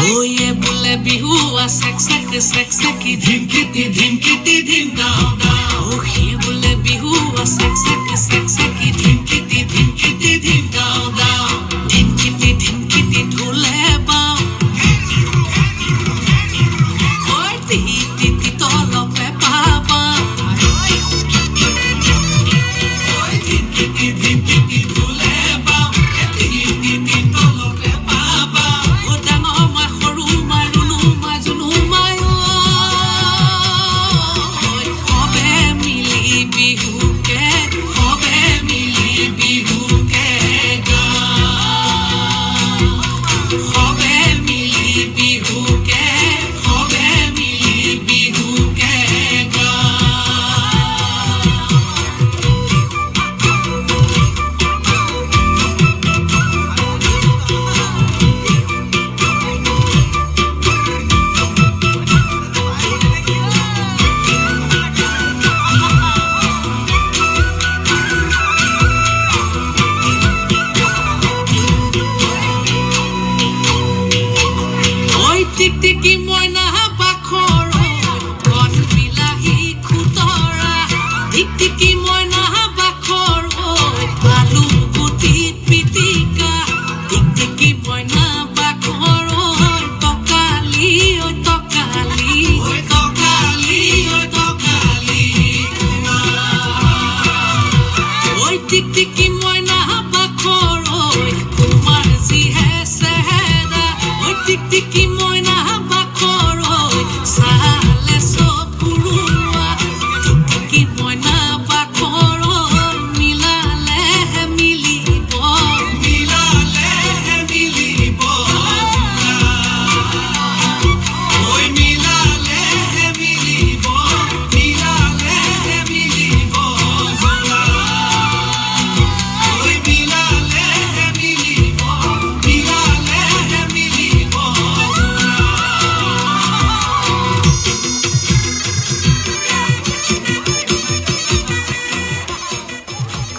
way বোলে বিহু সেক সেক সেকি ধিমকিতি ধিমকিতি ধিম দাও দাও হে বোলে বিহু সেক সেকি ধিমকিতি ধিমকিতি ধিম দাও দাও ধিমকিতি ঢোলে বাও ওই তি তলপে পাবা ওই ধিমকিতি ঢোলে বাও তি তলপে পাবা ও ডাঙৰ মই সৰু মই ৰুণু মই জুনু মই সবে মিলি বিহুকে সবে মিলি বিহুকে গা টিকটিকি ময়না